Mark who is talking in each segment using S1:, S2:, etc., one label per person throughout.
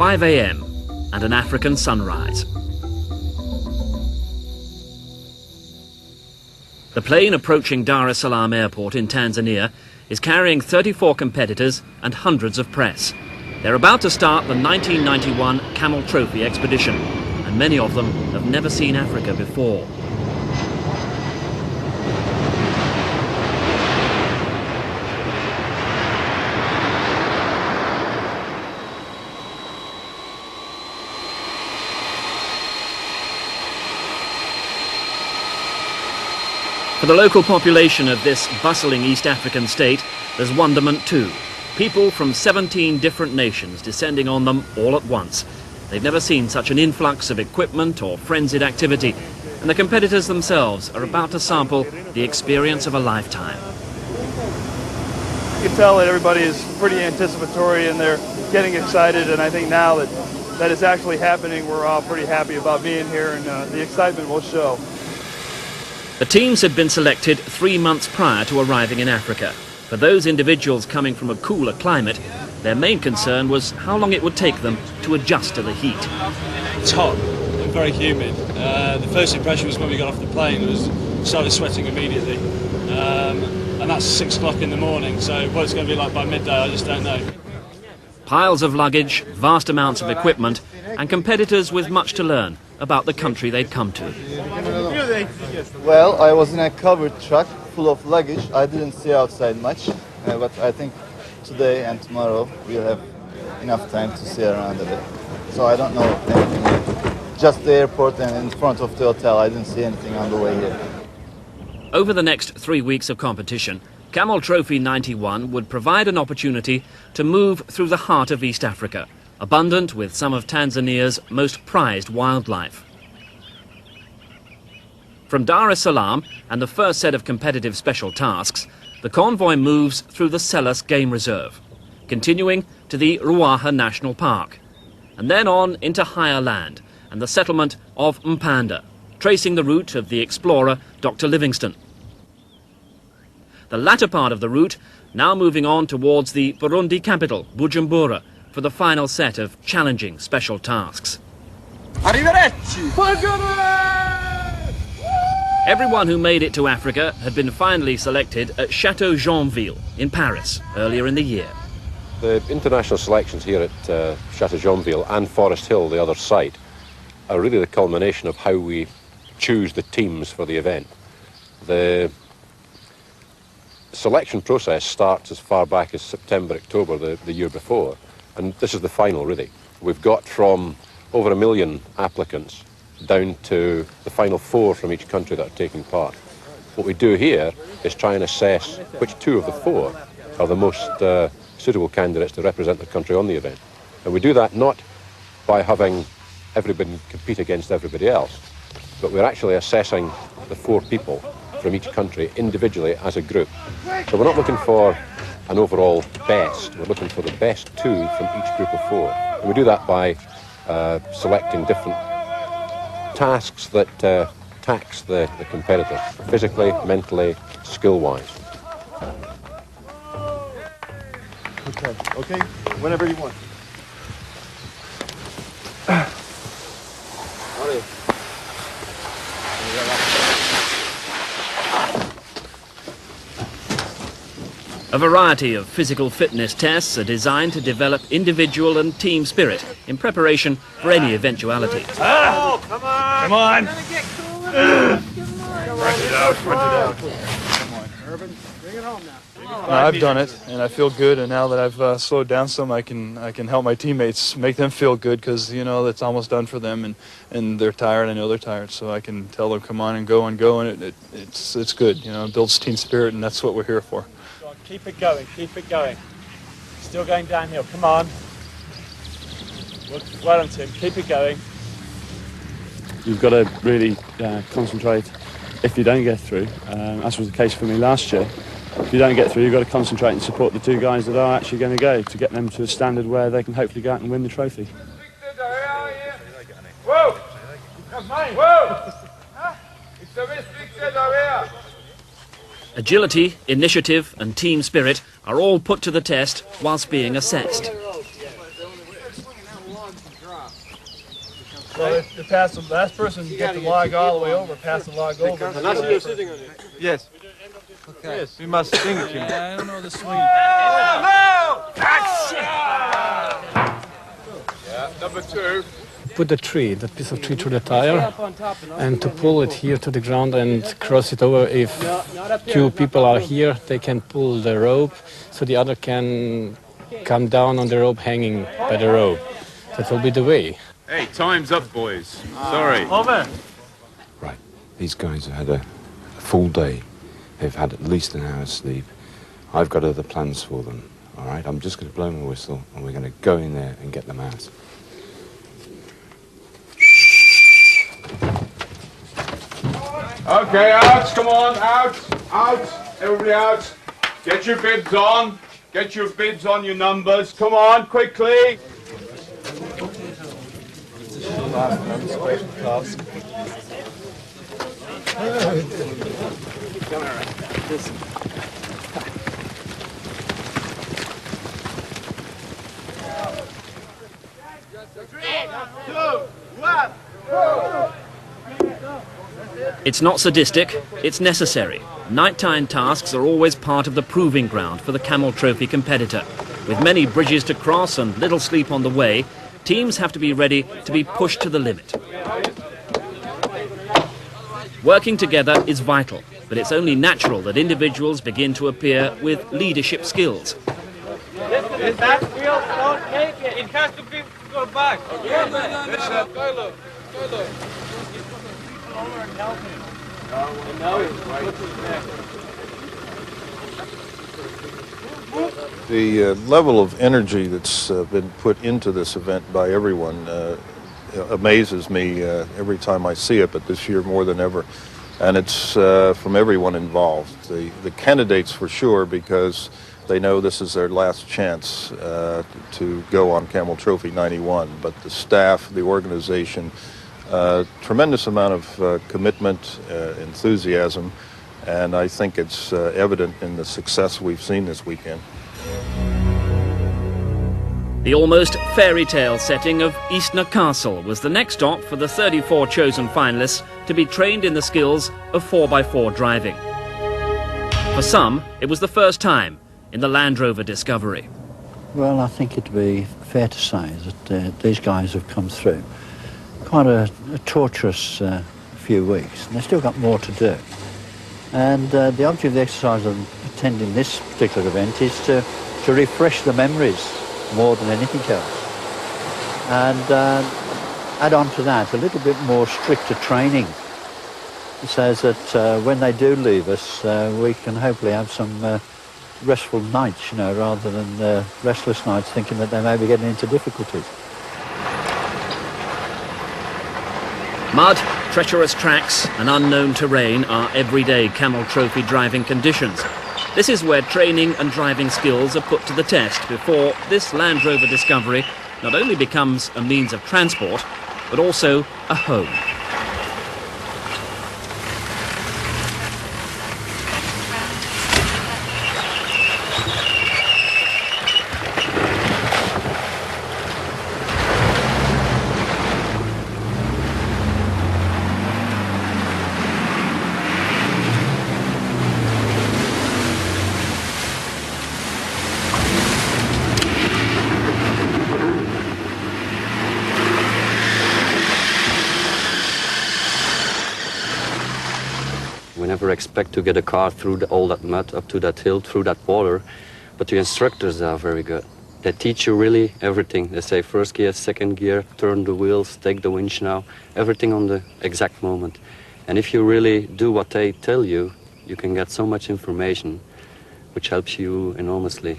S1: 5 a.m. and an African sunrise. The plane approaching Dar es Salaam airport in Tanzania is carrying 34 competitors and hundreds of press. They're about to start the 1991 Camel Trophy expedition, and many of them have never seen Africa before. For the local population of this bustling East African state, there's wonderment too. People from 17 different nations descending on them all at once. They've never seen such an influx of equipment or frenzied activity, and the competitors themselves are about to sample the experience of a lifetime.
S2: You can tell that everybody is pretty anticipatory and they're getting excited, and I think now that it's actually happening, we're all pretty happy about being here, and the excitement will show.
S1: The teams had been selected 3 months prior to arriving in Africa. For those individuals coming from a cooler climate, their main concern was how long it would take them to adjust to the heat.
S3: It's hot and very humid. The first impression was when we got off the plane was started sweating immediately. And that's 6 o'clock in the morning, so what it's going to be like by midday, I just don't know.
S1: Piles of luggage, vast amounts of equipment, and competitors with much to learn about the country they'd come to.
S4: Well, I was in a covered truck full of luggage. I didn't see outside much, but I think today and tomorrow we'll have enough time to see around a bit. So I don't know anything yet. Just the airport and in front of the hotel. I didn't see anything on the way here.
S1: Over the next 3 weeks of competition, Camel Trophy 91 would provide an opportunity to move through the heart of East Africa, abundant with some of Tanzania's most prized wildlife. From Dar es Salaam and the first set of competitive special tasks, the convoy moves through the Selous Game Reserve, continuing to the Ruaha National Park, and then on into higher land and the settlement of Mpanda, tracing the route of the explorer Dr. Livingstone. The latter part of the route now moving on towards the Burundi capital, Bujumbura, for the final set of challenging special tasks. Everyone who made it to Africa had been finally selected at Chateau Jeanville in Paris earlier in the year.
S5: The international selections here at Chateau Jeanville and Forest Hill, the other site, are really the culmination of how we choose the teams for the event. The selection process starts as far back as September, October the year before, and this is the final really. We've got from over 1 million applicants down to the final 4 from each country that are taking part. What we do here is try and assess which 2 of the 4 are the most suitable candidates to represent the country on the event. And we do that not by having everybody compete against everybody else, but we're actually assessing the 4 people from each country individually as a group. So we're not looking for an overall best, we're looking for the best 2 from each group of 4. And we do that by selecting different tasks that tax the competitors, physically, mentally, skill-wise.
S2: Okay, whenever you want.
S1: A variety of physical fitness tests are designed to develop individual and team spirit in preparation for any eventuality.
S2: Oh, come on! Come on! Run it out, run it out. Come on, Urban, bring it home now.
S6: I've done it, and I feel good. And now that I've slowed down some, I can help my teammates, make them feel good, because you know it's almost done for them, and they're tired. I know they're tired, so I can tell them come on and go, and it's good. You know, it builds team spirit, and that's what we're here for.
S7: Keep it going, keep it going. Still going downhill, come on. Well done, Tim, keep it going.
S8: You've got to really concentrate if you don't get through, as was the case for me last year. If you don't get through, you've got to concentrate and support the 2 guys that are actually going to go, to get them to a standard where they can hopefully go out and win the trophy.
S7: Whoa! Whoa!
S1: Agility, initiative and team spirit are all put to the test whilst being assessed.
S2: So the last person to get the log all the way over, pass the log over.
S3: And that's what you're sitting on it?
S2: Yes. Okay. Yes, we must sing it.
S6: I don't know the swing.
S3: Number 2.
S9: Put that piece of tree through the tire, and to pull it here to the ground and cross it over. If 2 people are here, they can pull the rope, so the other can come down on the rope hanging by the rope. That will be the way.
S10: Hey, time's up, boys. Sorry.
S2: Over.
S11: Right, these guys have had a full day. They've had at least an hour's sleep. I've got other plans for them, all right? I'm just going to blow my whistle, and we're going to go in there and get them out.
S10: Okay, out. Come on, out. Out. Everybody out. Get your bibs on. Get your bibs on your numbers. Come on, quickly.
S1: It's not sadistic, it's necessary. Nighttime tasks are always part of the proving ground for the Camel Trophy competitor. With many bridges to cross and little sleep on the way, teams have to be ready to be pushed to the limit. Working together is vital, but it's only natural that individuals begin to appear with leadership skills.
S7: If that wheel don't take it, it has to be go back. Go look. Over and help him. And now he's puts his neck.
S12: The level of energy that's been put into this event by everyone amazes me every time I see it, but this year more than ever. And it's from everyone involved. The candidates for sure, because they know this is their last chance to go on Camel Trophy 91, but the staff, the organization, tremendous amount of commitment, enthusiasm, and I think it's evident in the success we've seen this weekend.
S1: The almost fairy tale setting of Eastner Castle was the next stop for the 34 chosen finalists to be trained in the skills of 4x4 driving. For some, it was the first time in the Land Rover Discovery.
S13: Well, I think it'd be fair to say that these guys have come through quite a torturous few weeks, and they've still got more to do. And the object of the exercise of attending this particular event is to refresh the memories more than anything else. And add on to that a little bit more stricter training, so that when they do leave us, we can hopefully have some restful nights, you know, rather than restless nights thinking that they may be getting into difficulties.
S1: Mud, treacherous tracks and unknown terrain are everyday Camel Trophy driving conditions. This is where training and driving skills are put to the test before this Land Rover Discovery not only becomes a means of transport, but also a home.
S14: We never expect to get a car through all that mud, up to that hill, through that water. But the instructors are very good. They teach you really everything. They say first gear, second gear, turn the wheels, take the winch now, everything on the exact moment. And if you really do what they tell you, you can get so much information, which helps you enormously.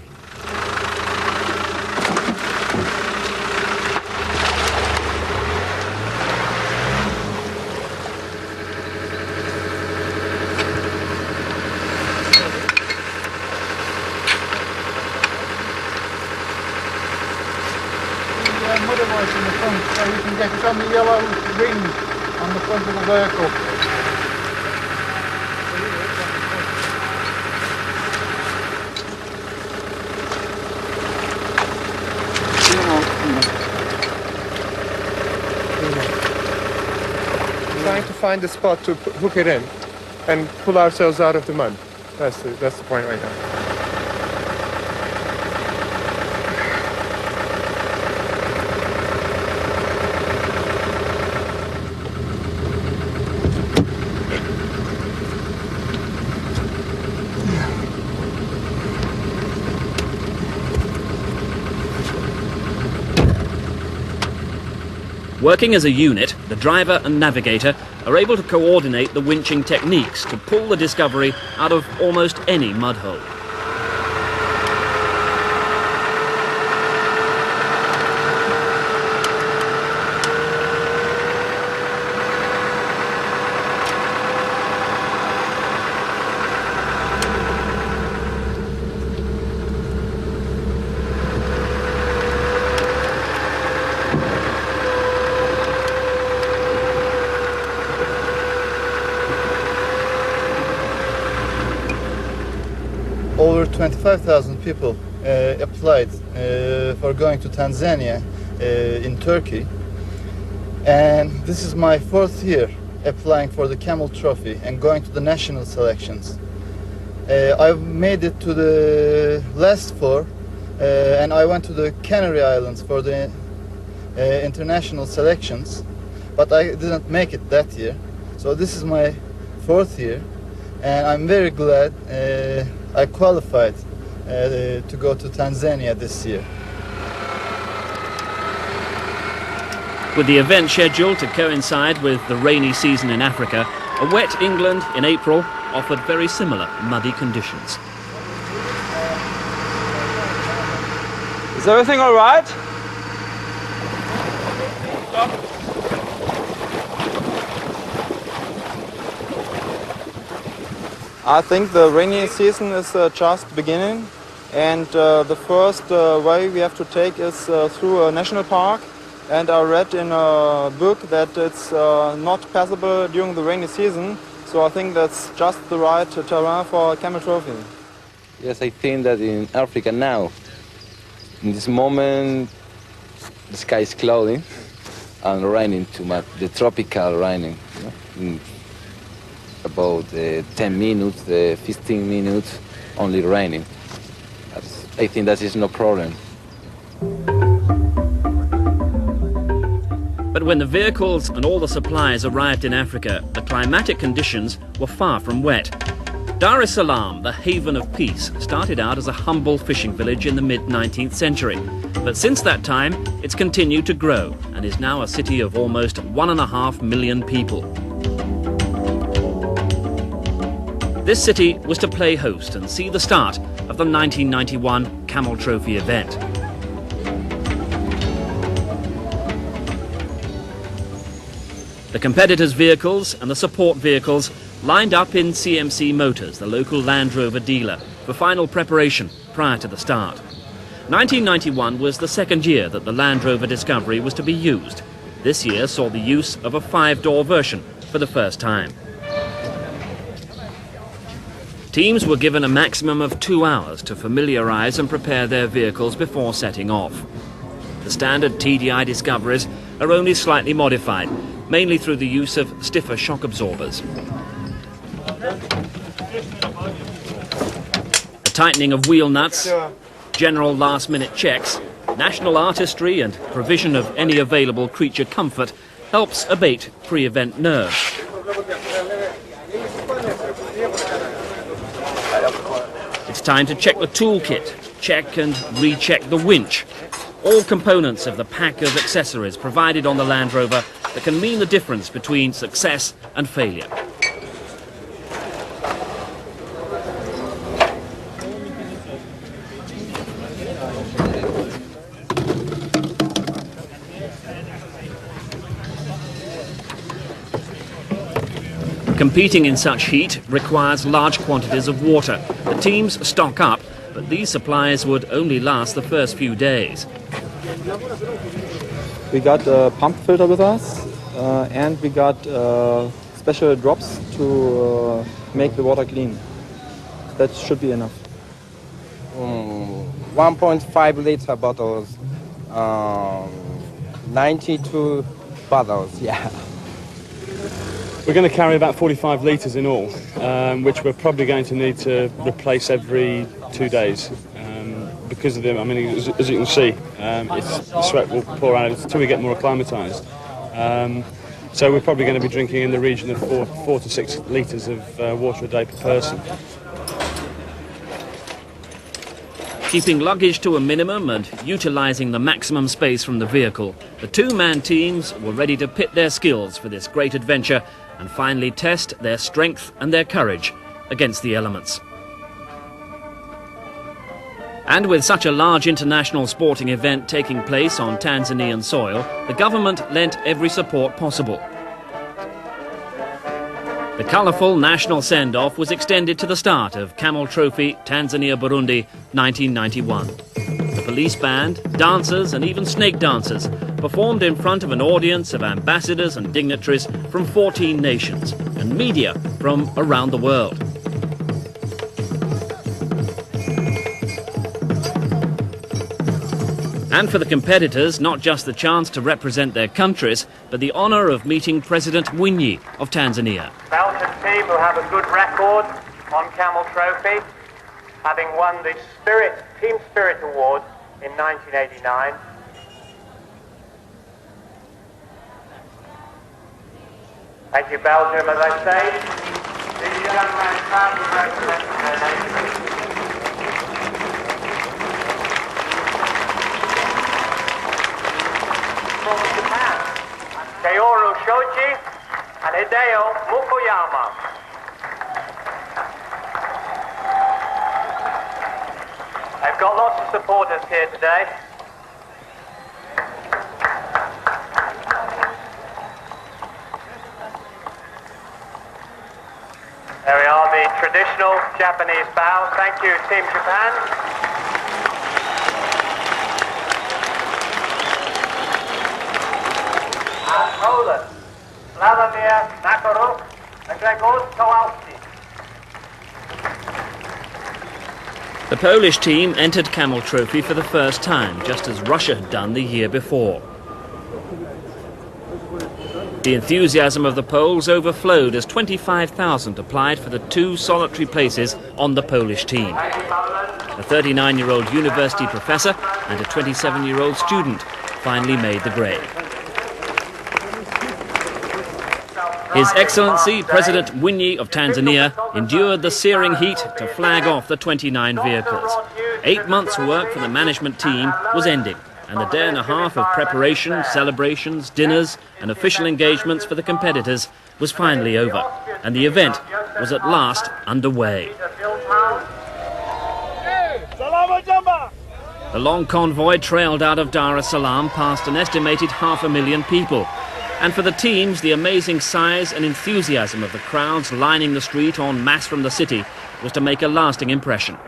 S15: Motorway in the front, so you can get it on the yellow ring on the front of the vehicle. Come on.
S16: trying to find the spot to hook it in and pull ourselves out of the mud. That's the point right now.
S1: Working as a unit, the driver and navigator are able to coordinate the winching techniques to pull the Discovery out of almost any mud hole.
S4: Over 25,000 people applied for going to Tanzania in Turkey, and this is my 4th year applying for the Camel Trophy and going to the national selections. I've made it to the last 4, and I went to the Canary Islands for the international selections, but I didn't make it that year. So this is my 4th year, and I'm very glad I qualified to go to Tanzania this year.
S1: With the event scheduled to coincide with the rainy season in Africa, a wet England in April offered very similar muddy conditions.
S7: Is everything all right?
S17: I think the rainy season is just beginning, and the first way we have to take is through a national park, and I read in a book that it's not passable during the rainy season, so I think that's just the right terrain for a Camel Trophy.
S18: Yes, I think that in Africa now, in this moment, the sky is cloudy and raining too much, the tropical raining. You know? About 10 minutes, 15 minutes, only raining. I think that is no problem.
S1: But when the vehicles and all the supplies arrived in Africa, the climatic conditions were far from wet. Dar es Salaam, the haven of peace, started out as a humble fishing village in the mid-19th century. But since that time, it's continued to grow and is now a city of almost 1.5 million people. This city was to play host and see the start of the 1991 Camel Trophy event. The competitors' vehicles and the support vehicles lined up in CMC Motors, the local Land Rover dealer, for final preparation prior to the start. 1991 was the second year that the Land Rover Discovery was to be used. This year saw the use of a 5-door version for the first time. Teams were given a maximum of 2 hours to familiarise and prepare their vehicles before setting off. The standard TDI Discoveries are only slightly modified, mainly through the use of stiffer shock absorbers. The tightening of wheel nuts, general last-minute checks, national artistry and provision of any available creature comfort helps abate pre-event nerves. It's time to check the toolkit, check and recheck the winch. All components of the pack of accessories provided on the Land Rover that can mean the difference between success and failure. Competing in such heat requires large quantities of water. The teams stock up, but these supplies would only last the first few days.
S17: We got a pump filter with us, and we got special drops to make the water clean. That should be enough.
S19: 1.5 liter bottles, 92 bottles, yeah.
S8: We're going to carry about 45 litres in all, which we're probably going to need to replace every 2 days. Because of them, I mean, as you can see, the sweat will pour out until we get more acclimatised. So we're probably going to be drinking in the region of 4 to 6 litres of water a day per person.
S1: Keeping luggage to a minimum and utilising the maximum space from the vehicle, the two-man teams were ready to pit their skills for this great adventure and finally test their strength and their courage against the elements. And with such a large international sporting event taking place on Tanzanian soil, the government lent every support possible. The colourful national send-off was extended to the start of Camel Trophy Tanzania-Burundi 1991. The police band, dancers and even snake dancers performed in front of an audience of ambassadors and dignitaries from 14 nations and media from around the world. And for the competitors, not just the chance to represent their countries, but the honour of meeting President Mwinyi of Tanzania.
S20: Belgian team who have a good record on Camel Trophy, having won the Team Spirit Award in 1989. Thank you, Belgium, as I say. These young men proudly represent their nation. Keoru Shoji and Hideo Mukuyama. I've got lots of supporters here today. There we are, the traditional Japanese bow. Thank you, Team Japan. Poland, Vladimir Nakaruk and Grzegorz Kowalski.
S1: The Polish team entered Camel Trophy for the first time, just as Russia had done the year before. The enthusiasm of the Poles overflowed as 25,000 applied for the 2 solitary places on the Polish team. A 39-year-old university professor and a 27-year-old student finally made the grade. His Excellency President Mwinyi of Tanzania endured the searing heat to flag off the 29 vehicles. 8 months' work for the management team was ending, and the day and a half of preparation, celebrations, dinners and official engagements for the competitors was finally over, and the event was at last underway. The long convoy trailed out of Dar es Salaam past an estimated 500,000 people. And for the teams, the amazing size and enthusiasm of the crowds lining the street en masse from the city was to make a lasting impression.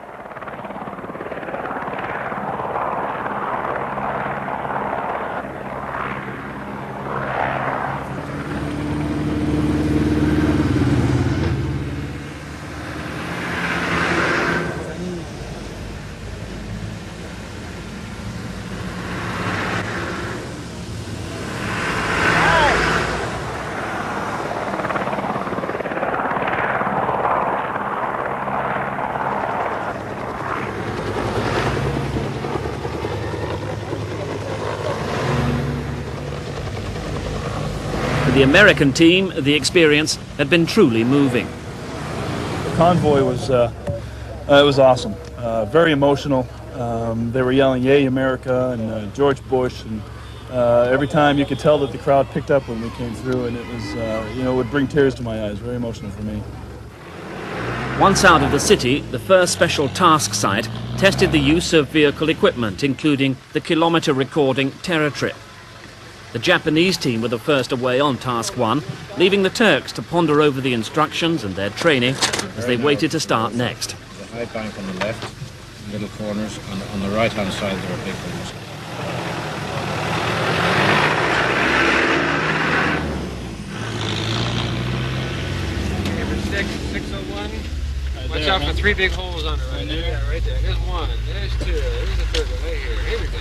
S1: For the American team, the experience had been truly moving.
S6: The convoy was awesome, very emotional. They were yelling "Yay America" and George Bush, and every time you could tell that the crowd picked up when we came through, and it was, it would bring tears to my eyes. Very emotional for me.
S1: Once out of the city, the first special task site tested the use of vehicle equipment, including the kilometre recording Terror Trip. The Japanese team were the first away on Task 1, leaving the Turks to ponder over the instructions and their training as they waited to start next.
S21: The high bank on the left, little corners, on the right-hand side there are big ones.
S7: Number 601. Watch out for 3 big holes on it right there. Yeah, right there. There's 1. There's 2. There's a 3rd one right here. Here we go.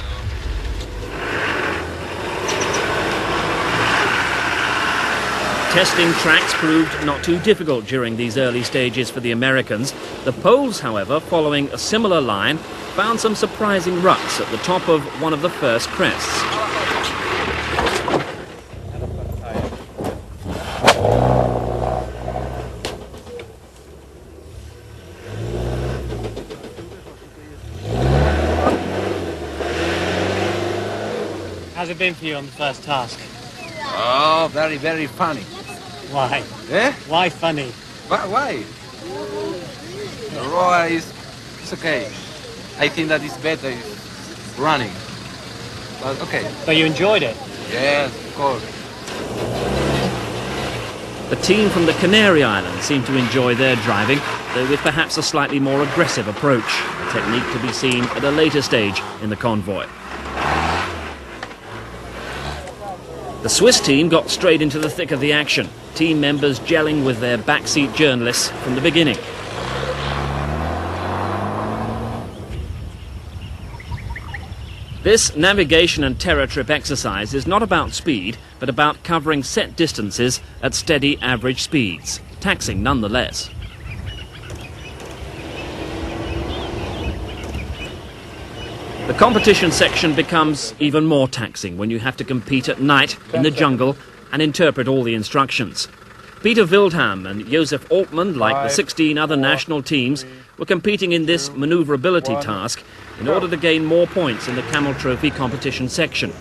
S1: Testing tracks proved not too difficult during these early stages for the Americans. The Poles, however, following a similar line, found some surprising ruts at the top of one of the first crests.
S7: How's it been for you on the first task?
S18: Oh, very, very funny.
S7: Why?
S18: Eh?
S7: Why funny?
S18: Why? The roller is it's okay. I think that it's better running. But okay.
S7: But you enjoyed it?
S18: Yes, of course.
S1: The team from the Canary Islands seemed to enjoy their driving, though with perhaps a slightly more aggressive approach, a technique to be seen at a later stage in the convoy. The Swiss team got straight into the thick of the action, team members gelling with their backseat journalists from the beginning. This navigation and terror trip exercise is not about speed, but about covering set distances at steady average speeds, taxing nonetheless. The competition section becomes even more taxing when you have to compete at night in the jungle and interpret all the instructions. Peter Wildham and Josef Altman, like the 16 other national teams, were competing in this manoeuvrability task in order to gain more points in the Camel Trophy competition section.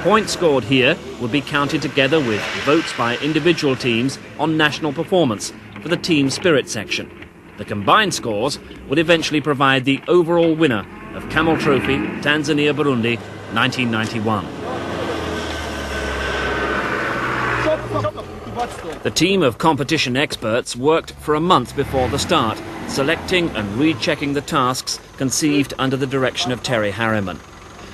S1: Points scored here would be counted together with votes by individual teams on national performance for the team spirit section. The combined scores would eventually provide the overall winner of Camel Trophy, Tanzania-Burundi, 1991. The team of competition experts worked for a month before the start, selecting and rechecking the tasks conceived under the direction of Terry Harriman.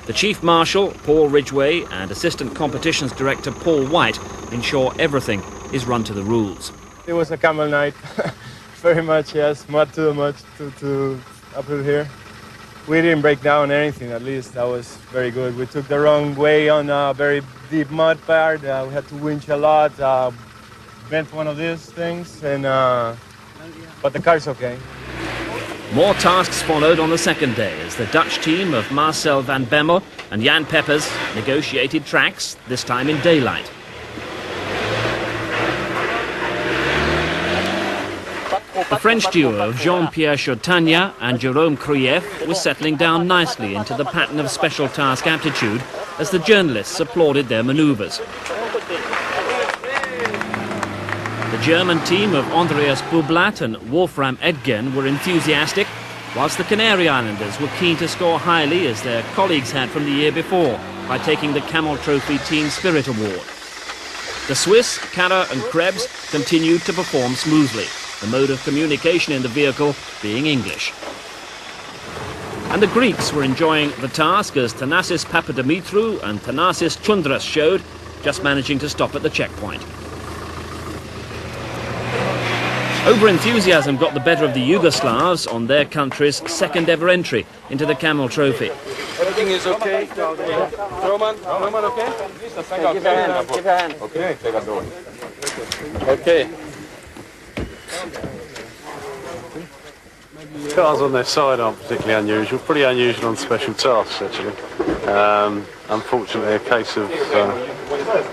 S1: The Chief Marshal, Paul Ridgway, and Assistant Competitions Director Paul White ensure everything is run to the rules.
S16: It was a camel night, very much, yes, mud to up to here. We didn't break down anything, at least. That was very good. We took the wrong way on a very deep mud part. We had to winch a lot, bent one of these things, and but the car's okay.
S1: More tasks followed on the second day as the Dutch team of Marcel van Bemmel and Jan Peppers negotiated tracks, this time in daylight. The French duo of Jean-Pierre Chautagna and Jérôme Krief was settling down nicely into the pattern of special task aptitude as the journalists applauded their manoeuvres. The German team of Andreas Bublat and Wolfram Edgen were enthusiastic, whilst the Canary Islanders were keen to score highly as their colleagues had from the year before by taking the Camel Trophy Team Spirit Award. The Swiss, Kara and Krebs continued to perform smoothly, the mode of communication in the vehicle being English. And the Greeks were enjoying the task as Thanasis Papadimitrou and Thanasis Chundras showed, just managing to stop at the checkpoint. Over-enthusiasm got the better of the Yugoslavs on their country's second ever entry into the Camel Trophy.
S10: Everything is okay? Roman, okay? Give your hand, give your hand. Okay, take a door. Okay.
S8: Cars on their side aren't particularly unusual, pretty unusual on special tasks actually. Unfortunately a case of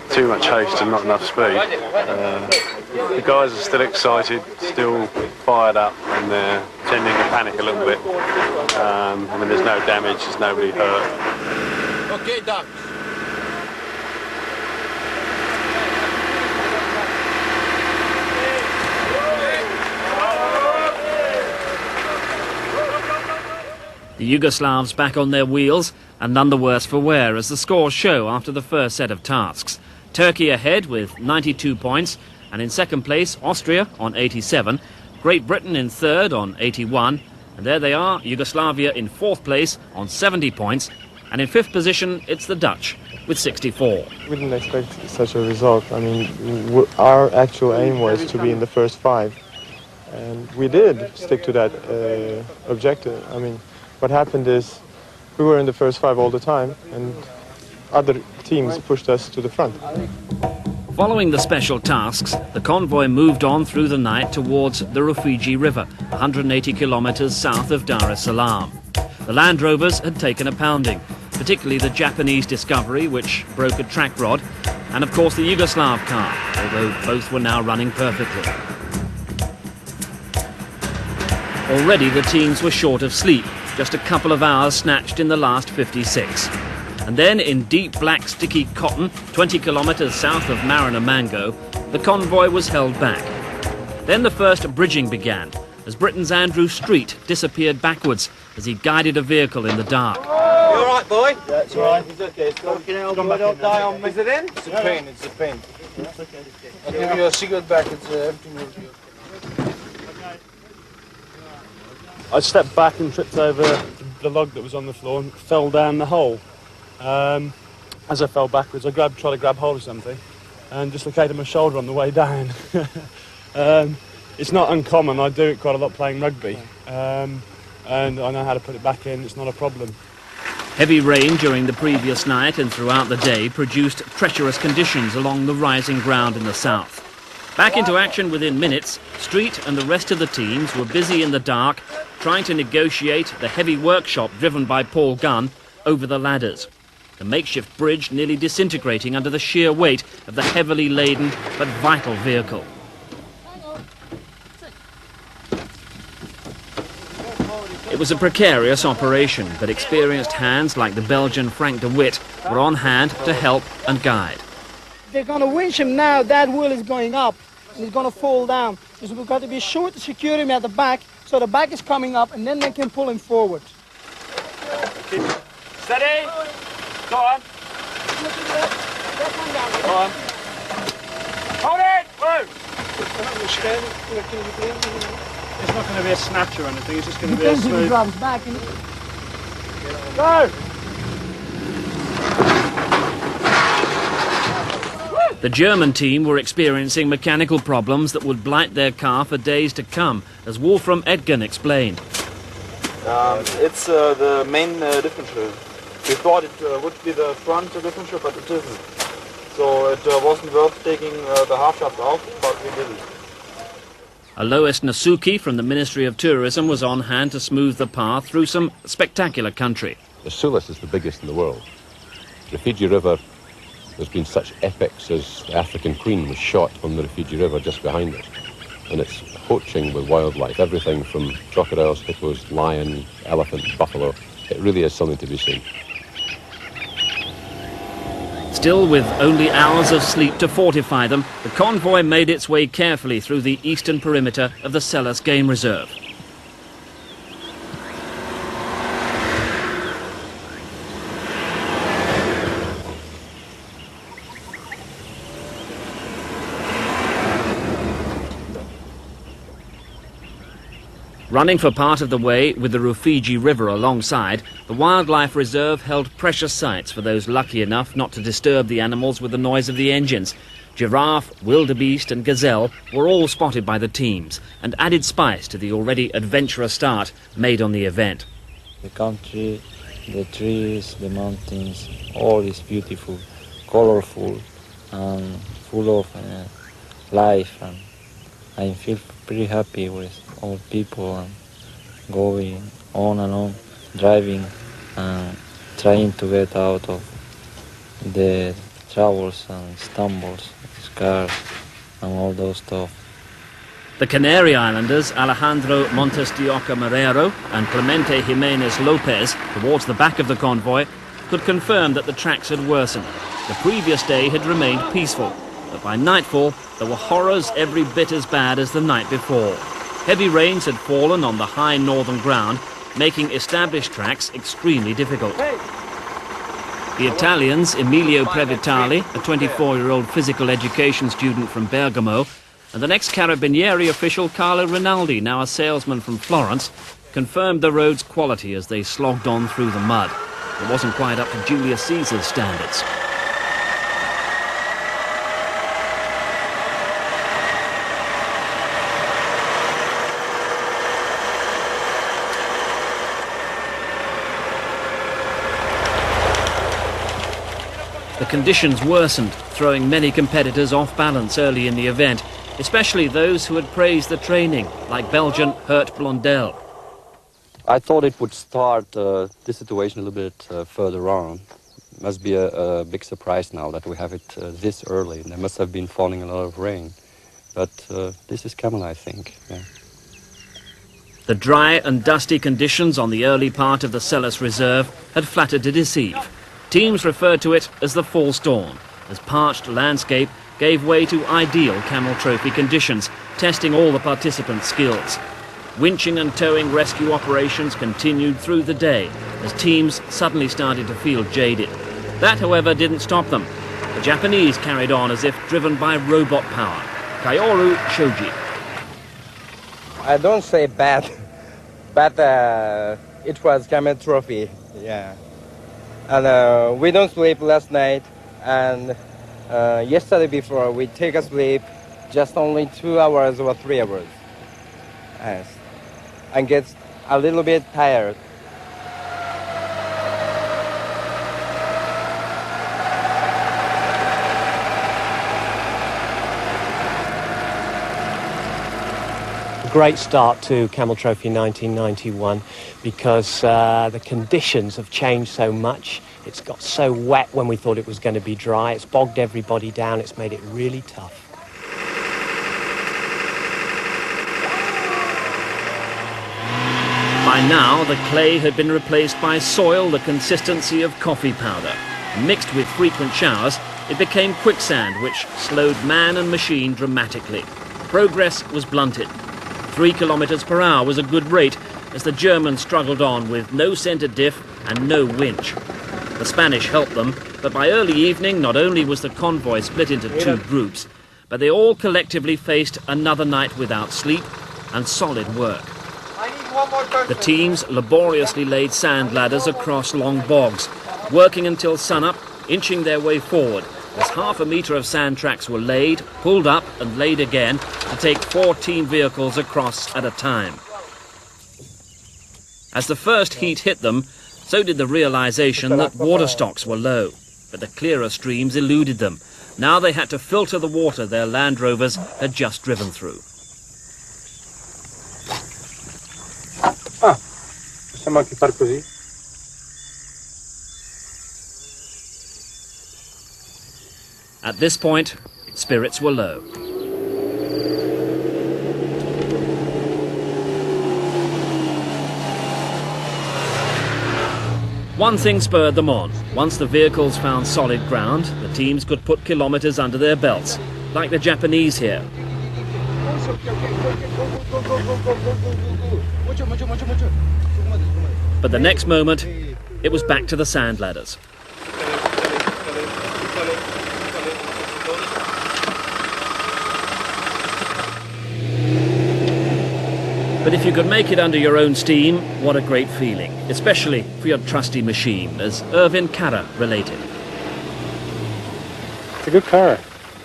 S8: too much haste and not enough speed. The guys are still excited, still fired up, and they're tending to panic a little bit. I mean, there's no damage, there's nobody hurt.
S10: Okay, Doc.
S1: The Yugoslavs back on their wheels and none the worse for wear as the scores show after the first set of tasks. Turkey ahead with 92 points, and in second place Austria on 87, Great Britain in third on 81, and there they are, Yugoslavia in fourth place on 70 points, and in fifth position it's the Dutch with 64.
S5: We didn't expect such a result. I mean, our actual aim was to be in the first five, and we did stick to that objective. I mean, what happened is we were in the first five all the time, and other teams pushed us to the front.
S1: Following the special tasks, the convoy moved on through the night towards the Rufiji River, 180 kilometers south of Dar es Salaam. The Land Rovers had taken a pounding, particularly the Japanese Discovery, which broke a track rod, and of course the Yugoslav car, although both were now running perfectly. Already the teams were short of sleep, just a couple of hours snatched in the last 56. And then, in deep black sticky cotton, 20 kilometers south of Mango, the convoy was held back. Then the first bridging began, as Britain's Andrew Street disappeared backwards as he guided a vehicle in the dark.
S7: You all right, boy?
S17: Yeah, it's all right. It's okay. It's gone.
S7: Don't die on me. Is it in?
S17: It's a pain. It's a pain. I'll give you a cigarette back. It's everything will be okay.
S8: I stepped back and tripped over the log that was on the floor and fell down the hole. As I fell backwards, I tried to grab hold of something and dislocated my shoulder on the way down. It's not uncommon. I do it quite a lot playing rugby, and I know how to put it back in. It's not a problem.
S1: Heavy rain during the previous night and throughout the day produced treacherous conditions along the rising ground in the south. Back into action within minutes, Street and the rest of the teams were busy in the dark trying to negotiate the heavy workshop driven by Paul Gunn over the ladders. The makeshift bridge nearly disintegrating under the sheer weight of the heavily laden but vital vehicle. It was a precarious operation, but experienced hands like the Belgian Frank de Witt were on hand to help and guide.
S3: They're going to winch him now. That wheel is going up and he's going to fall down. So we've got to be sure to secure him at the back so the back is coming up and then they can pull him forward.
S7: Steady. Go on. Go on. Hold it. Whoa.
S8: It's not going to be a snatch or anything. It's just going to be a
S3: Depends if he
S8: smooth.
S3: drives back.
S7: Go.
S1: The German team were experiencing mechanical problems that would blight their car for days to come, as Wolfram Edgen explained.
S17: It's the main differential. We thought it would be the front differential, but it isn't. So it wasn't worth taking the half shaft off, but we did it.
S1: Alois Nasuki from the Ministry of Tourism was on hand to smooth the path through some spectacular country.
S22: The Sulis is the biggest in the world. The Rufiji River, there's been such epics as the African Queen was shot on the Rufiji River just behind it. And it's poaching with wildlife, everything from crocodiles, hippos, lion, elephant, buffalo. It really is something to be seen.
S1: Still, with only hours of sleep to fortify them, the convoy made its way carefully through the eastern perimeter of the Selous Game Reserve. Running for part of the way with the Rufiji River alongside, the wildlife reserve held precious sights for those lucky enough not to disturb the animals with the noise of the engines. Giraffe, wildebeest and gazelle were all spotted by the teams and added spice to the already adventurous start made on the event.
S23: The country, the trees, the mountains, all is beautiful, colorful and full of life, and I feel pretty happy with all people and going on and on, driving and trying to get out of the troubles and stumbles, scars and all those stuff.
S1: The Canary Islanders, Alejandro Montes de Oca Marrero and Clemente Jimenez Lopez, towards the back of the convoy, could confirm that the tracks had worsened. The previous day had remained peaceful, but by nightfall there were horrors every bit as bad as the night before. Heavy rains had fallen on the high northern ground, making established tracks extremely difficult. The Italians, Emilio Previtali, a 24-year-old physical education student from Bergamo, and the next Carabinieri official, Carlo Rinaldi, now a salesman from Florence, confirmed the road's quality as they slogged on through the mud. It wasn't quite up to Julius Caesar's standards. The conditions worsened, throwing many competitors off balance early in the event, especially those who had praised the training, like Belgian Hert Blondel.
S14: I thought it would start this situation a little bit further on. Must be a big surprise now that we have it this early. There must have been falling a lot of rain. But this is Camel, I think. Yeah.
S1: The dry and dusty conditions on the early part of the Celis Reserve had flattered to deceive. Teams referred to it as the fall storm, as parched landscape gave way to ideal Camel Trophy conditions, testing all the participants' skills. Winching and towing rescue operations continued through the day as teams suddenly started to feel jaded. That, however, didn't stop them. The Japanese carried on as if driven by robot power. Kaoru Shoji.
S19: I don't say bad, but it was Camel Trophy, yeah. And we don't sleep last night, and yesterday before we take a sleep just only 2 hours or 3 hours. Yes. And get a little bit tired.
S2: Great start to Camel Trophy 1991 because the conditions have changed so much. It's got so wet when we thought it was going to be dry. It's bogged everybody down. It's made it really tough.
S1: By now, the clay had been replaced by soil the consistency of coffee powder. Mixed with frequent showers, it became quicksand, which slowed man and machine dramatically. Progress was blunted. 3 kilometers per hour was a good rate as the Germans struggled on with no centre diff and no winch. The Spanish helped them, but by early evening not only was the convoy split into 2 groups, but they all collectively faced another night without sleep and solid work. The teams laboriously laid sand ladders across long bogs, working until sunup, inching their way forward as half a metre of sand tracks were laid, pulled up and laid again to take 4 team vehicles across at a time. As the first heat hit them, so did the realisation that water stocks were low, but the clearer streams eluded them. Now they had to filter the water their Land Rovers had just driven through.
S9: Possiamo anche far così?
S1: At this point, spirits were low. One thing spurred them on. Once the vehicles found solid ground, the teams could put kilometers under their belts, like the Japanese here. But the next moment, it was back to the sand ladders. But if you could make it under your own steam, what a great feeling, especially for your trusty machine, as Irvin Kara related.
S11: It's a good car.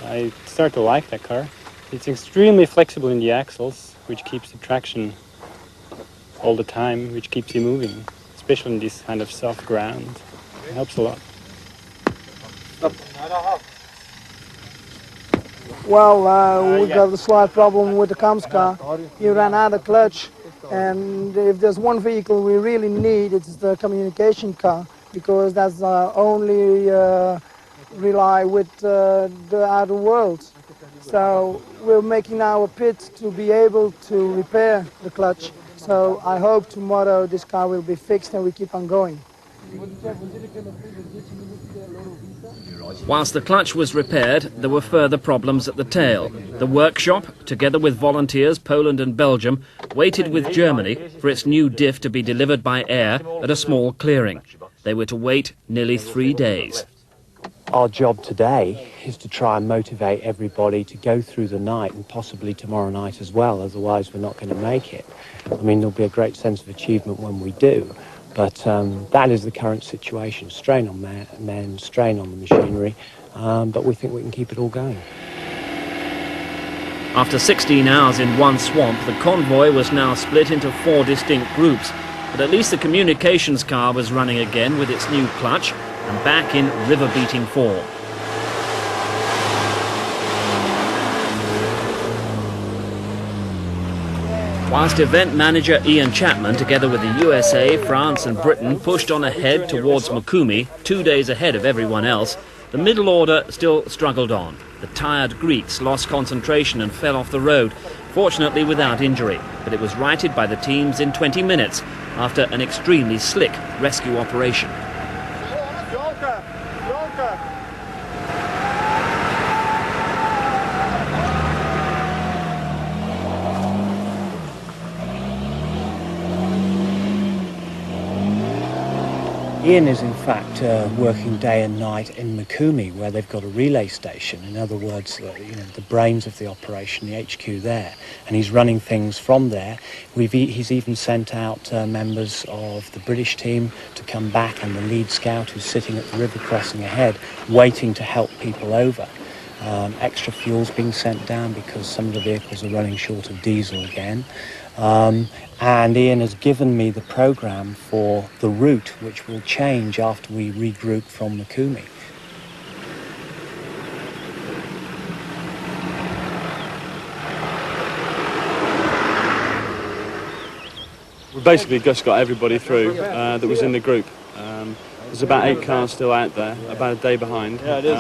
S11: I start to like that car. It's extremely flexible in the axles, which keeps the traction all the time, which keeps you moving, especially in this kind of soft ground. It helps a lot.
S3: Well, we got a slight problem with the Cam's car. He ran out of clutch, and if there's one vehicle we really need, it's the communication car, because that's only rely with the outer world. So we're making now a pit to be able to repair the clutch. So I hope tomorrow this car will be fixed and we keep on going.
S1: Whilst the clutch was repaired, there were further problems at the tail. The workshop, together with volunteers Poland and Belgium, waited with Germany for its new diff to be delivered by air at a small clearing. They were to wait nearly 3 days.
S2: Our job today is to try and motivate everybody to go through the night and possibly tomorrow night as well, otherwise we're not going to make it. I mean, there'll be a great sense of achievement when we do, but that is the current situation. Strain on men, strain on the machinery, but we think we can keep it all going.
S1: After 16 hours in one swamp, the convoy was now split into 4 distinct groups, but at least the communications car was running again with its new clutch and back in river-beating form. Whilst event manager Ian Chapman, together with the USA, France and Britain, pushed on ahead towards Mikumi, 2 days ahead of everyone else, the middle order still struggled on. The tired Greeks lost concentration and fell off the road, fortunately without injury, but it was righted by the teams in 20 minutes after an extremely slick rescue operation.
S2: Ian is in fact working day and night in Mikumi, where they've got a relay station. In other words, the brains of the operation, the HQ there, and he's running things from there. He's even sent out members of the British team to come back, and the lead scout who's sitting at the river crossing ahead, waiting to help people over. Extra fuel's being sent down because some of the vehicles are running short of diesel again. And Ian has given me the programme for the route, which will change after we regroup from Mikumi.
S8: We basically just got everybody through that was in the group. There's about 8 cars still out there, about a day behind.
S6: Yeah, it is.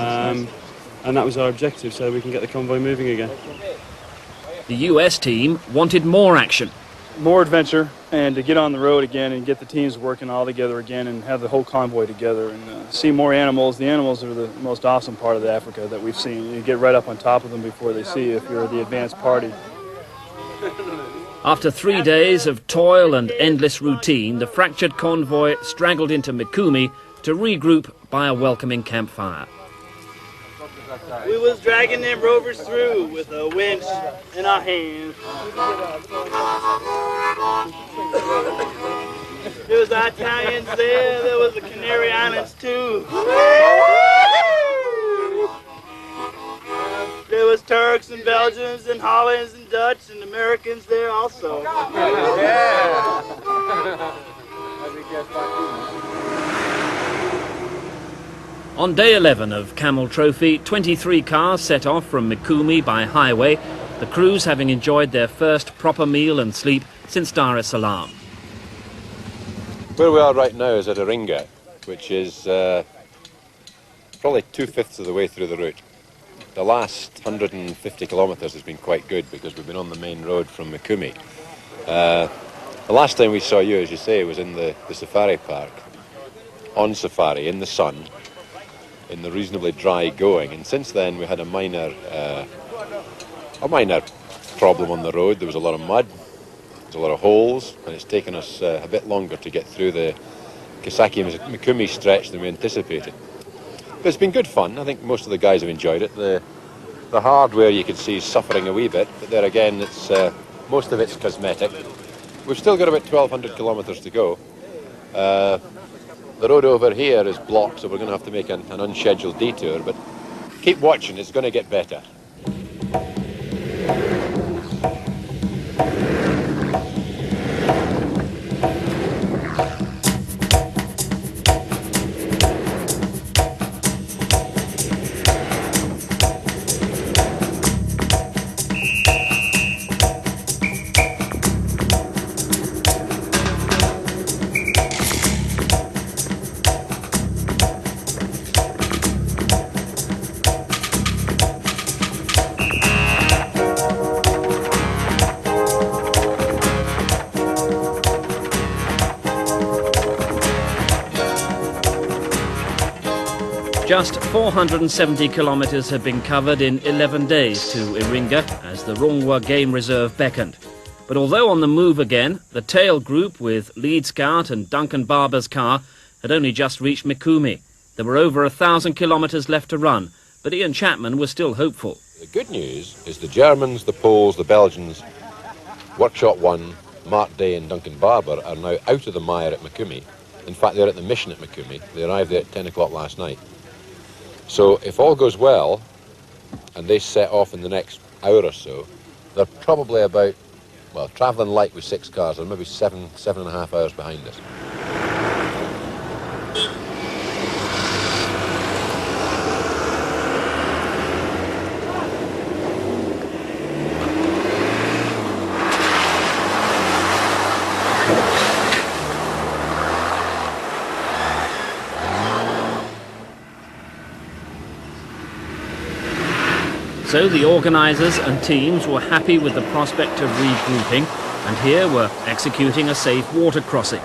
S8: And that was our objective, so we can get the convoy moving again.
S1: The US team wanted more action.
S6: More adventure, and to get on the road again and get the teams working all together again and have the whole convoy together and see more animals. The animals are the most awesome part of Africa that we've seen. You get right up on top of them before they see you if you're the advanced party.
S1: After 3 days of toil and endless routine, the fractured convoy straggled into Mikumi to regroup by a welcoming campfire.
S7: We was dragging them rovers through with a winch in our hands. There was the Italians there was the Canary Islands too. There was Turks and Belgians and Hollands and Dutch and Americans there also. Yeah.
S1: On day 11 of Camel Trophy, 23 cars set off from Mikumi by highway, the crews having enjoyed their first proper meal and sleep since Dar es Salaam.
S22: Where we are right now is at Iringa, which is probably 2/5 of the way through the route. The last 150 kilometres has been quite good because we've been on the main road from Mikumi. The last time we saw you, as you say, was in the safari park, on safari, in the sun, in the reasonably dry going, and since then we had a minor problem on the road. There was a lot of mud, there's a lot of holes, and it's taken us a bit longer to get through the Kisaki-Mikumi stretch than we anticipated. But it's been good fun. I think most of the guys have enjoyed it. The hardware you can see is suffering a wee bit, but there again, it's most of it's cosmetic. We've still got about 1,200 kilometres to go. The road over here is blocked, so we're going to have to make an unscheduled detour, but keep watching, it's going to get better.
S1: Just 470 kilometres had been covered in 11 days to Iringa as the Rungwa Game Reserve beckoned. But although on the move again, the tail group with lead scout and Duncan Barber's car had only just reached Mikumi. There were over 1,000 kilometres left to run, but Ian Chapman was still hopeful.
S22: The good news is the Germans, the Poles, the Belgians, Workshop 1, Mark Day and Duncan Barber are now out of the mire at Mikumi. In fact, they're at the mission at Mikumi. They arrived there at 10 o'clock last night. So if all goes well, and they set off in the next hour or so, they're probably about, well, travelling light with 6 cars, they're maybe 7.5 hours behind us.
S1: So the organisers and teams were happy with the prospect of regrouping, and here were executing a safe water crossing.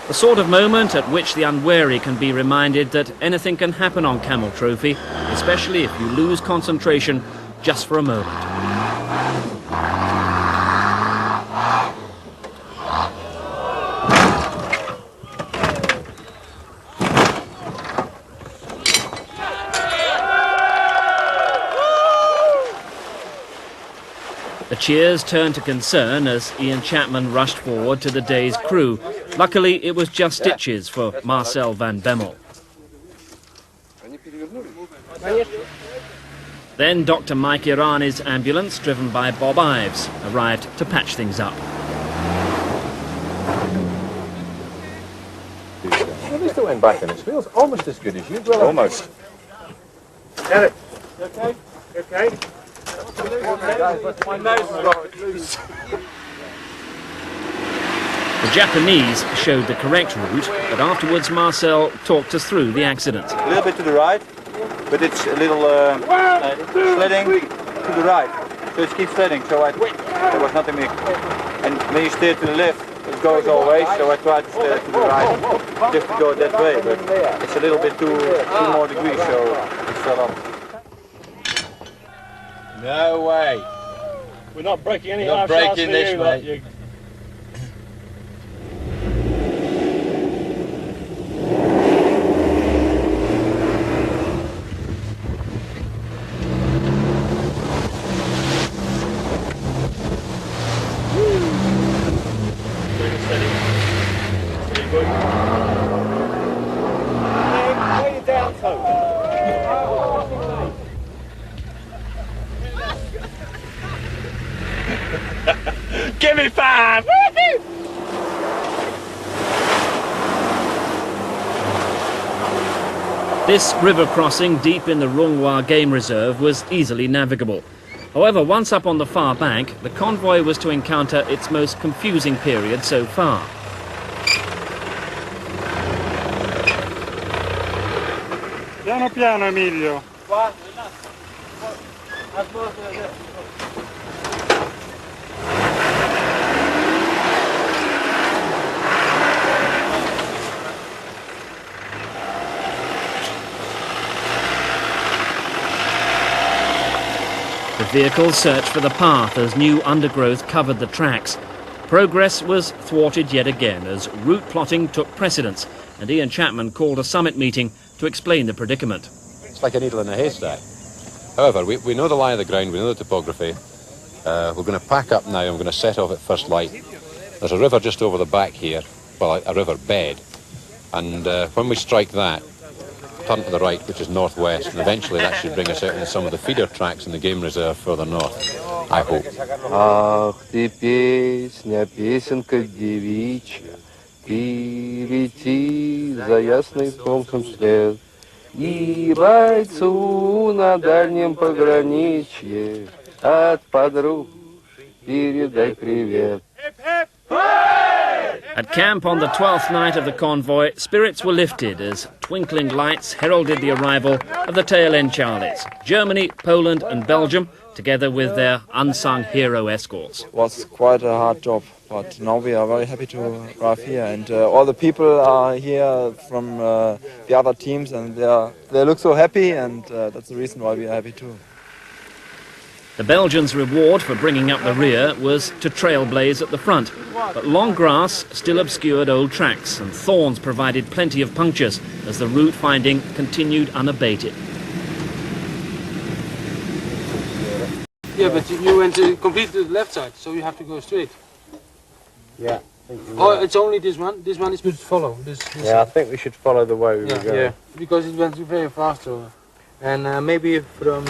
S1: The sort of moment at which the unwary can be reminded that anything can happen on Camel Trophy, especially if you lose concentration just for a moment. The cheers turned to concern as Ian Chapman rushed forward to the day's crew. Luckily, it was just stitches for Marcel van Bemmel. Then Dr. Mike Irani's ambulance, driven by Bob Ives, arrived to patch things up.
S22: At least it went back and it feels almost as good as you. Well, almost.
S10: Get it. You okay? You okay? My nose is loose.
S1: The Japanese showed the correct route, but afterwards Marcel talked us through the accident.
S12: A little bit to the right, but it's a little sledding to the right. So it keeps sledding, so there was nothing big. And when you steer to the left, it goes all ways, so I tried to steer to the right, just to go that way, but it's a little bit two more degrees, so it fell off.
S10: No way.
S8: We're not breaking any
S10: We're not breaking this, mate.
S8: You...
S10: Where you down to?
S8: Give me 5!
S1: This river crossing deep in the Rongwa Game Reserve was easily navigable. However, once up on the far bank, the convoy was to encounter its most confusing period so far.
S11: Piano piano, Emilio.
S1: The vehicles searched for the path as new undergrowth covered the tracks. Progress was thwarted yet again as route plotting took precedence, and Ian Chapman called a summit meeting to explain the predicament.
S22: It's like a needle in a haystack. However, we know the lie of the ground, we know the topography. We're going to pack up now and we're going to set off at first light. There's a river just over the back here, well, a river bed. And when we strike that, turn to the right, which is northwest, and eventually that should bring us out in some of the feeder tracks in the game reserve further north, I hope.
S23: Ах ты песня, песенка девичья, ты лети за ясный солнцем след, и бойцу на дальнем пограничье от подруг передай привет.
S1: At camp on the 12th night of the convoy, spirits were lifted as twinkling lights heralded the arrival of the tail end Charlies. Germany, Poland and Belgium, together with their unsung hero escorts.
S17: It was quite a hard job, but now we are very happy to arrive here, and all the people are here from the other teams, and they look so happy, and that's the reason why we are happy too.
S1: The Belgians' reward for bringing up the rear was to trailblaze at the front, but long grass still obscured old tracks and thorns provided plenty of punctures as the route finding continued unabated.
S7: Yeah, but you went completely to the left side, so you have to go straight.
S23: Yeah.
S7: Oh, it's only this one? This one is good to follow. This
S23: Yeah, I think we should follow the way we were going.
S7: Yeah, because it went very fast. And maybe from...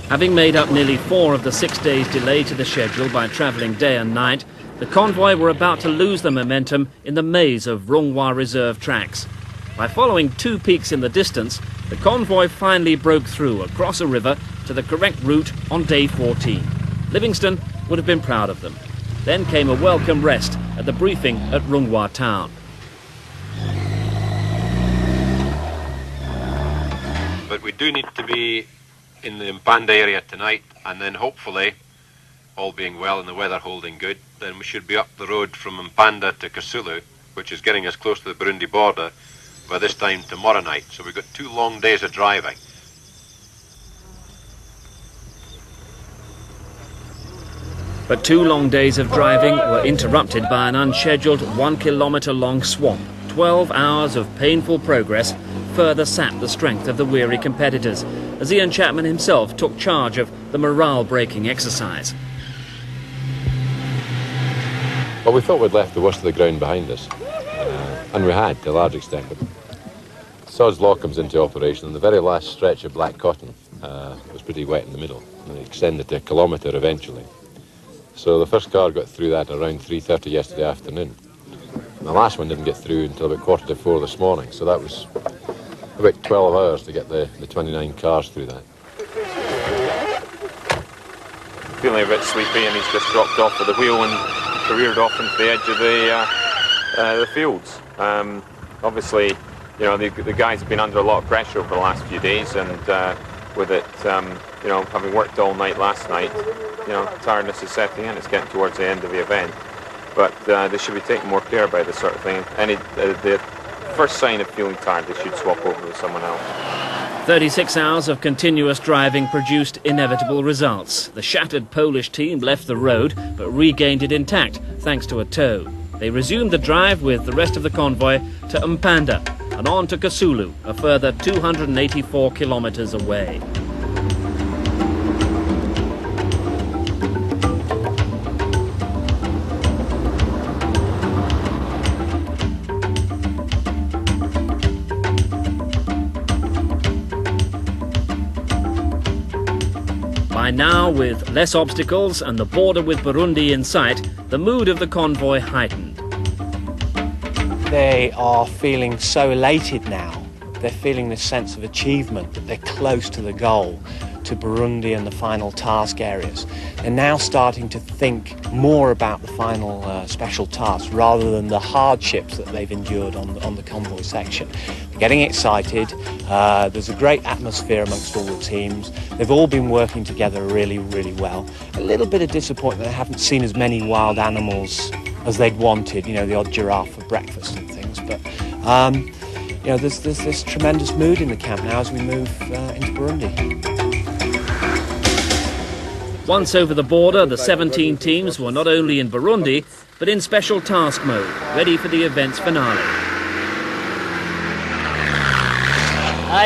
S1: Having made up nearly 4 of the 6 days' delay to the schedule by travelling day and night, the convoy were about to lose the momentum in the maze of Rongwa Reserve tracks. By following 2 peaks in the distance, the convoy finally broke through across a river to the correct route on day 14. Livingston would have been proud of them. Then came a welcome rest at the briefing at Rongwa town.
S22: But we do need to be in the Mpanda area tonight, and then hopefully, all being well and the weather holding good, then we should be up the road from Mpanda to Kasulu, which is getting us close to the Burundi border, by this time tomorrow night. So we've got 2 long days of driving.
S1: But 2 long days of driving were interrupted by an unscheduled 1-kilometre-long swamp. 12 hours of painful progress further sapped the strength of the weary competitors, as Ian Chapman himself took charge of the morale-breaking exercise.
S22: Well, we thought we'd left the worst of the ground behind us, and we had to a large extent. But Sod's Law comes into operation, and the very last stretch of black cotton was pretty wet in the middle, and it extended to 1 kilometre eventually. So the first car got through that around 3:30 yesterday afternoon. And the last one didn't get through until about 4:45 this morning, so that was about 12 hours to get the 29 cars through that.
S4: Feeling a bit sleepy, and he's just dropped off with the wheel and careered off into the edge of the fields. Obviously, you know, the guys have been under a lot of pressure over the last few days, and with it, you know, having worked all night last night, you know, tiredness is setting in. It's getting towards the end of the event, but they should be taking more care about this sort of thing. The first sign of feeling tired, they should swap over with someone else.
S1: 36 hours of continuous driving produced inevitable results. The shattered Polish team left the road, but regained it intact thanks to a tow. They resumed the drive with the rest of the convoy to Mpanda and on to Kasulu, a further 284 kilometres away. By now, with less obstacles and the border with Burundi in sight, the mood of the convoy heightened.
S2: They are feeling so elated now. They're feeling this sense of achievement, that they're close to the goal, to Burundi and the final task areas. They're now starting to think more about the final special task rather than the hardships that they've endured on the convoy section. They're getting excited. There's a great atmosphere amongst all the teams. They've all been working together really, really well. A little bit of disappointment they haven't seen as many wild animals as they'd wanted, you know, the odd giraffe for breakfast and things. But, you know, there's this tremendous mood in the camp now as we move into Burundi.
S1: Once over the border, the 17 teams were not only in Burundi, but in special task mode, ready for the event's finale.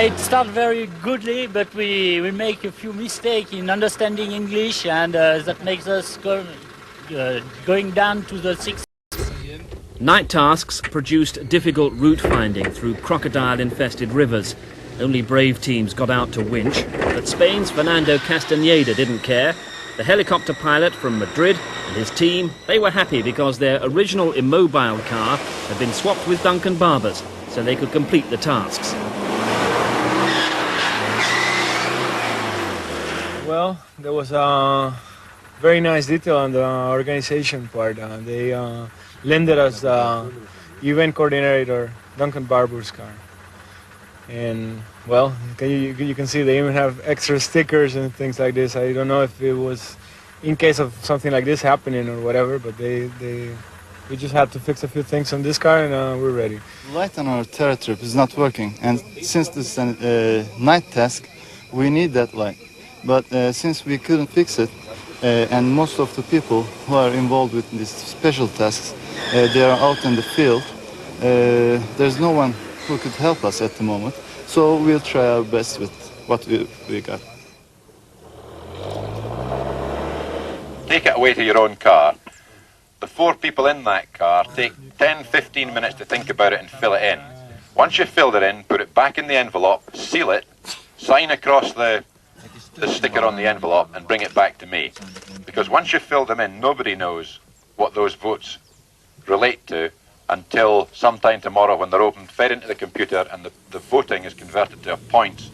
S13: It started very goodly, but we make a few mistakes in understanding English, and that makes us going down to the 6th.
S1: Night tasks produced difficult route finding through crocodile-infested rivers. Only brave teams got out to winch, but Spain's Fernando Castañeda didn't care. The helicopter pilot from Madrid and his team, they were happy because their original immobile car had been swapped with Duncan Barber's, so they could complete the tasks.
S16: Well, there was a very nice detail on the organization part. They lended us the event coordinator, Duncan Barber's car. And, well, you can see they even have extra stickers and things like this. I don't know if it was in case of something like this happening or whatever, but we just had to fix a few things on this car, and we're ready.
S15: The light on our terra trip is not working, and since this is a night task, we need that light. But since we couldn't fix it, and most of the people who are involved with these special tasks, they are out in the field, there's no one who could help us at the moment, so we'll try our best with what we got.
S22: Take it away to your own car. The 4 people in that car take 10-15 minutes to think about it and fill it in. Once you've filled it in, put it back in the envelope, seal it, sign across the sticker on the envelope and bring it back to me. Because once you've filled them in, nobody knows what those votes relate to until sometime tomorrow when they're opened, fed into the computer, and the voting is converted to points.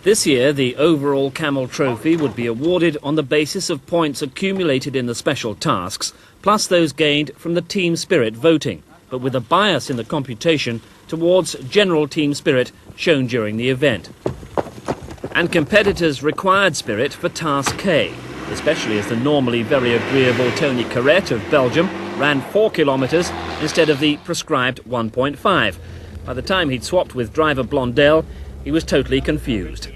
S1: This year, the overall Camel Trophy would be awarded on the basis of points accumulated in the special tasks, plus those gained from the team spirit voting. But but with a bias in the computation towards general team spirit shown during the event. And competitors required spirit for Task K, especially as the normally very agreeable Tony Carrette of Belgium ran 4 kilometres instead of the prescribed 1.5. By the time he'd swapped with driver Blondel, he was totally confused.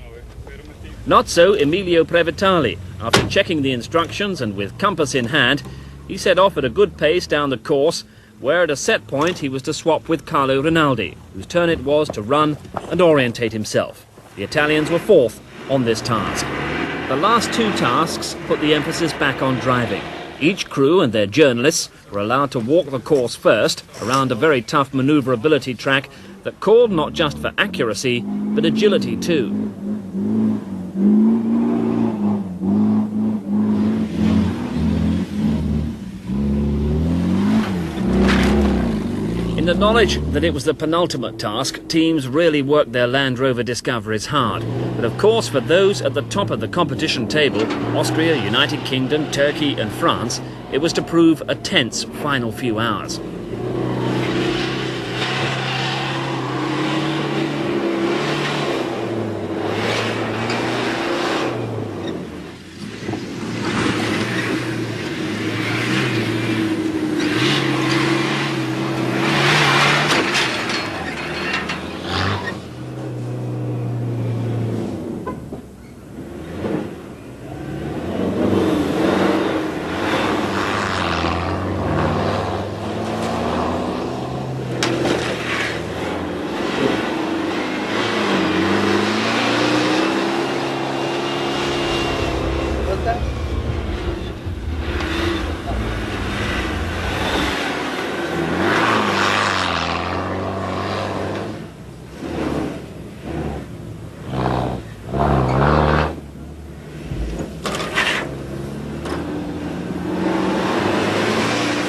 S1: Not so Emilio Previtali. After checking the instructions and with compass in hand, he set off at a good pace down the course, where at a set point he was to swap with Carlo Rinaldi, whose turn it was to run and orientate himself. The Italians were fourth on this task. The last two tasks put the emphasis back on driving. Each crew and their journalists were allowed to walk the course first around a very tough manoeuvrability track that called not just for accuracy, but agility too. In the knowledge that it was the penultimate task, teams really worked their Land Rover discoveries hard. But of course, for those at the top of the competition table, Austria, United Kingdom, Turkey and France, it was to prove a tense final few hours.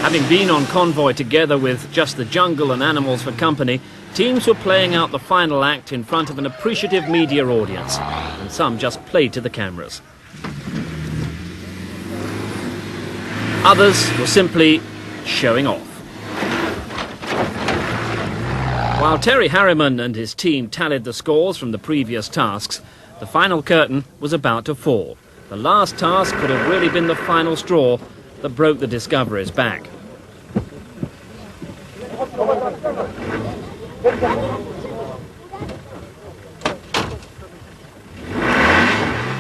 S1: Having been on convoy together with just the jungle and animals for company, teams were playing out the final act in front of an appreciative media audience, and some just played to the cameras. Others were simply showing off. While Terry Harriman and his team tallied the scores from the previous tasks, the final curtain was about to fall. The last task could have really been the final straw that broke the discoveries back.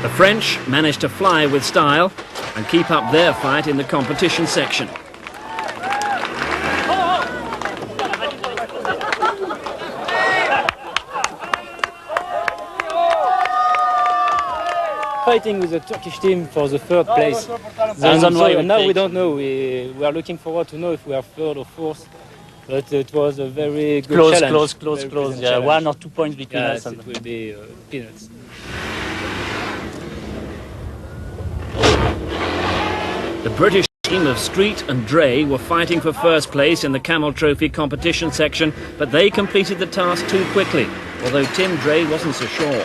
S1: The French managed to fly with style and keep up their fight in the competition section.
S11: Fighting with the Turkish team for the third place. And now we don't know. We are looking forward to know if we are third or fourth. But it was a very good challenge.
S13: Close. Yeah, 1 or 2 points between us.
S11: It will be peanuts.
S1: The British team of Street and Dre were fighting for first place in the Camel Trophy competition section, but they completed the task too quickly, although Tim Dre wasn't so sure.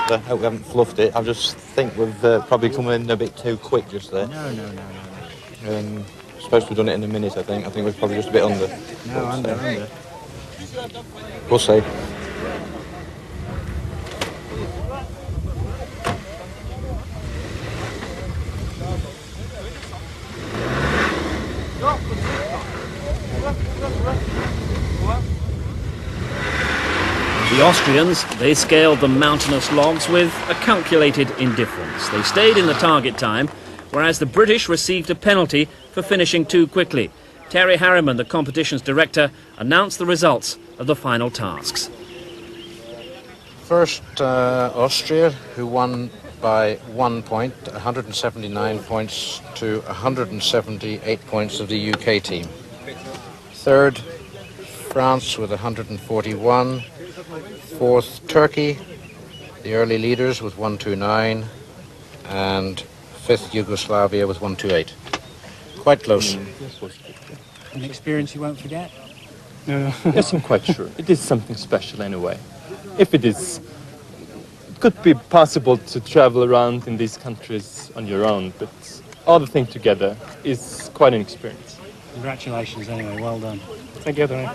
S18: I hope we haven't fluffed it. I just think we've probably come in a bit too quick just there.
S13: No.
S18: Supposed to have done it in a minute, I think. I think we're probably just a bit under.
S13: No, under.
S18: We'll see.
S1: The Austrians, they scaled the mountainous logs with a calculated indifference. They stayed in the target time, whereas the British received a penalty for finishing too quickly. Terry Harriman, the competition's director, announced the results of the final tasks.
S20: First, Austria, who won by 1 point, 179 points to 178 points of the UK team. Third, France with 141. Fourth, Turkey, the early leaders with 129. And fifth, Yugoslavia with 128. Quite close.
S13: An experience you won't forget?
S21: No. Yes, I'm quite sure. It is something special anyway. If it is, it could be possible to travel around in these countries on your own, but all the thing together is quite an experience.
S11: Congratulations anyway, well done.
S21: Thank you, Tony.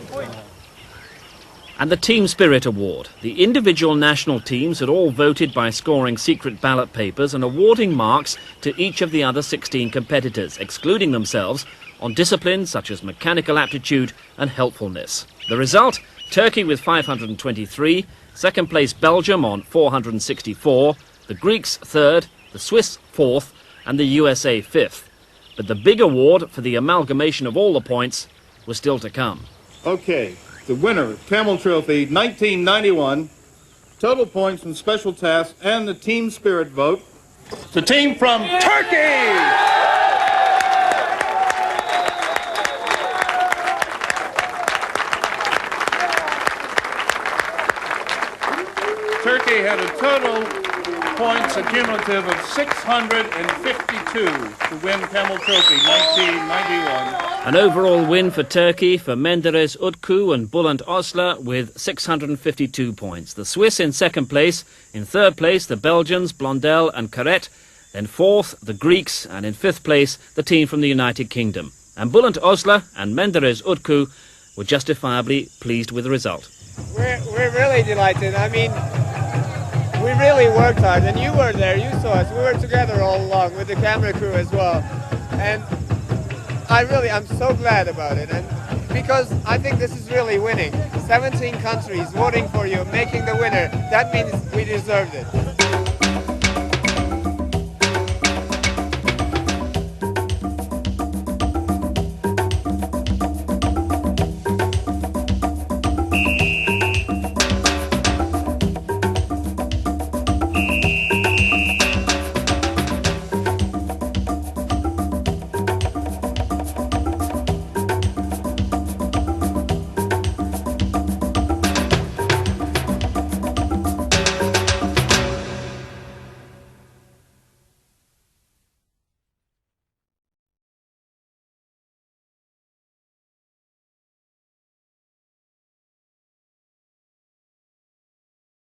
S1: And the Team Spirit Award. The individual national teams had all voted by scoring secret ballot papers and awarding marks to each of the other 16 competitors, excluding themselves on disciplines such as mechanical aptitude and helpfulness. The result? Turkey with 523, second place Belgium on 464, the Greeks third, the Swiss fourth, and the USA fifth. But the big award for the amalgamation of all the points was still to come.
S5: Okay, the winner of Camel Trophy 1991, total points from special tasks and the team spirit vote, the team from Turkey! Turkey had a total points accumulative of 652 to win Camel Trophy 1991.
S1: An overall win for Turkey for Menderes Utku and Bülent Osler with 652 points. The Swiss in second place. In third place, the Belgians, Blondel and Carret. Then fourth, the Greeks. And in fifth place, the team from the United Kingdom. And Bülent Osler and Menderes Utku were justifiably pleased with the result.
S16: We're really delighted. I mean, we really worked hard, and you were there, you saw us. We were together all along with the camera crew as well. And I'm so glad about it. And because I think this is really winning. 17 countries voting for you, making the winner. That means we deserved it.